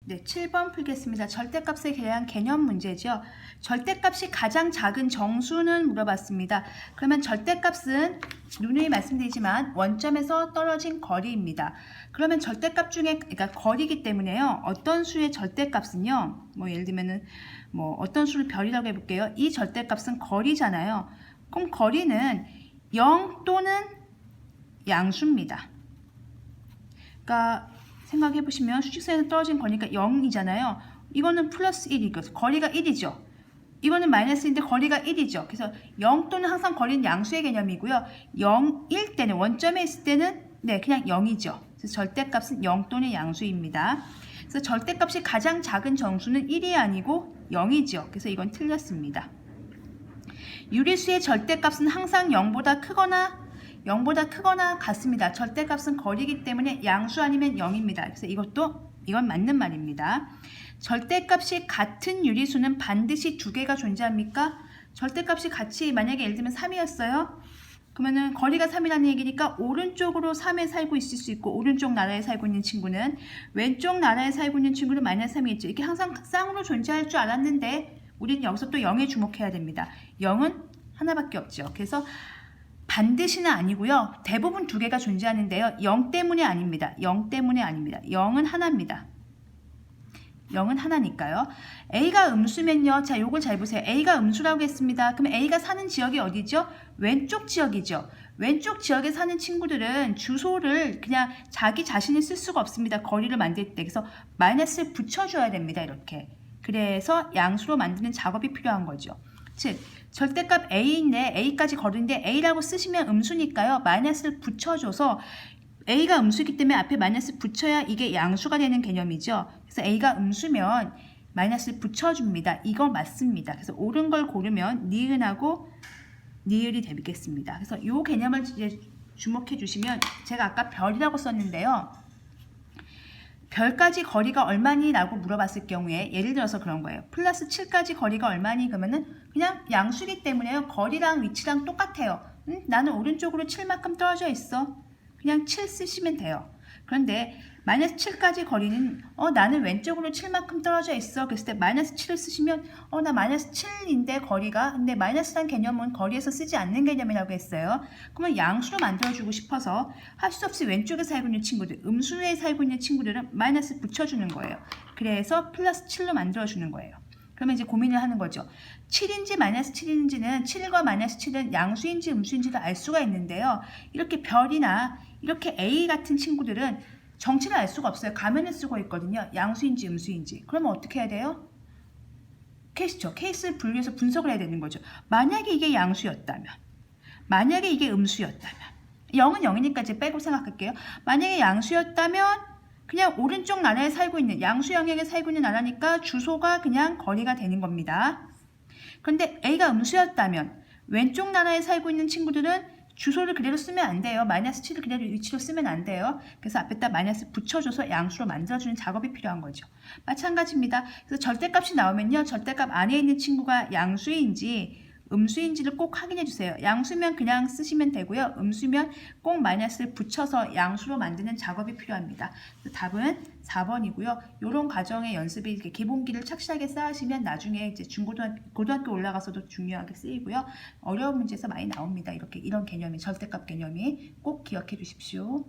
네, 7번 풀겠습니다. 절대값에 대한 개념 문제죠. 절대값이 가장 작은 정수는 물어봤습니다. 그러면 절대값은 누누이 말씀드리지만 원점에서 떨어진 거리입니다. 그러면 절대값 중에, 그러니까 거리이기 때문에요. 어떤 수의 절대값은요. 뭐 예를 들면은 뭐 어떤 수를 별이라고 해볼게요. 이 절대값은 거리잖아요. 그럼 거리는 0 또는 양수입니다. 그러니까 생각해보시면 수직선에서 떨어진 거리가 0이잖아요. 이거는 플러스 1이고 거리가 1이죠. 이거는 마이너스인데 거리가 1이죠. 그래서 0 또는 항상 거리는 양수의 개념이고요. 0일 때는 원점에 있을 때는 네 그냥 0이죠. 그래서 절대값은 0 또는 양수입니다. 그래서 절대값이 가장 작은 정수는 1이 아니고 0이죠. 그래서 이건 틀렸습니다. 유리수의 절대값은 항상 0보다 크거나 같습니다. 절대값은 거리이기 때문에 양수 아니면 0입니다. 그래서 이건 맞는 말입니다. 절대값이 같은 유리수는 반드시 두 개가 존재합니까? 절대값이 같이 만약에 예를 들면 3이었어요. 그러면은 거리가 3이라는 얘기니까 오른쪽으로 3에 살고 있을 수 있고 오른쪽 나라에 살고 있는 친구는 왼쪽 나라에 살고 있는 친구는 마이너스 3이 있죠. 이게 항상 쌍으로 존재할 줄 알았는데 우리는 여기서 또 0에 주목해야 됩니다. 0은 하나밖에 없죠. 그래서 반드시는 아니고요. 대부분 두 개가 존재하는데요. 0 때문에 아닙니다. 0 때문에 아닙니다. 0은 하나입니다. 0은 하나니까요. A가 음수면요. 자, 요걸 잘 보세요. A가 음수라고 했습니다. 그럼 A가 사는 지역이 어디죠? 왼쪽 지역이죠. 왼쪽 지역에 사는 친구들은 주소를 그냥 자기 자신이 쓸 수가 없습니다. 거리를 만들 때. 그래서 마이너스를 붙여줘야 됩니다. 이렇게. 그래서 양수로 만드는 작업이 필요한 거죠. 즉 절대값 A인데 A까지 거리인데 A라고 쓰시면 음수니까요. 마이너스를 붙여줘서 A가 음수이기 때문에 앞에 마이너스 붙여야 이게 양수가 되는 개념이죠. 그래서 A가 음수면 마이너스를 붙여줍니다. 이거 맞습니다. 그래서 옳은 걸 고르면 니은하고 니을이 되겠습니다. 그래서 이 개념을 이제 주목해 주시면 제가 아까 별이라고 썼는데요. 별까지 거리가 얼마니? 라고 물어봤을 경우에 예를 들어서 그런 거예요. 플러스 7까지 거리가 얼마니? 그러면은 그냥 양수기 때문에요. 거리랑 위치랑 똑같아요. 나는 오른쪽으로 7만큼 떨어져 있어. 그냥 7 쓰시면 돼요. 그런데 마이너스 7까지 거리는 나는 왼쪽으로 7만큼 떨어져 있어. 그랬을 때 마이너스 7을 쓰시면 나 마이너스 7인데 거리가 근데 마이너스란 개념은 거리에서 쓰지 않는 개념이라고 했어요. 그러면 양수로 만들어주고 싶어서 할 수 없이 왼쪽에 살고 있는 친구들 음수에 살고 있는 친구들은 마이너스 붙여주는 거예요. 그래서 플러스 7로 만들어주는 거예요. 그러면 이제 고민을 하는 거죠. 7인지 마이너스 7인지는 7과 마이너스 7은 양수인지 음수인지를 알 수가 있는데요. 이렇게 별이나 이렇게 A 같은 친구들은 정체를 알 수가 없어요. 가면을 쓰고 있거든요. 양수인지 음수인지. 그러면 어떻게 해야 돼요? 케이스를 분류해서 분석을 해야 되는 거죠. 만약에 이게 양수였다면, 만약에 이게 음수였다면 0은 0이니까 이제 빼고 생각할게요. 만약에 양수였다면 그냥 오른쪽 나라에 살고 있는 양수 영역에 살고 있는 나라니까 주소가 그냥 거리가 되는 겁니다. 그런데 A가 음수였다면 왼쪽 나라에 살고 있는 친구들은 주소를 그대로 쓰면 안 돼요. 마이너스 7을 그대로 위치로 쓰면 안 돼요. 그래서 앞에다 마이너스 붙여줘서 양수로 만들어주는 작업이 필요한 거죠. 마찬가지입니다. 그래서 절대값이 나오면요. 절대값 안에 있는 친구가 양수인지 음수인지를 꼭 확인해 주세요. 양수면 그냥 쓰시면 되고요. 음수면 꼭 마이너스를 붙여서 양수로 만드는 작업이 필요합니다. 답은 4번이고요. 이런 과정의 연습이 이렇게 기본기를 착실하게 쌓으시면 나중에 이제 고등학교 올라가서도 중요하게 쓰이고요. 어려운 문제에서 많이 나옵니다. 이런 개념이 절대값 개념이 꼭 기억해 주십시오.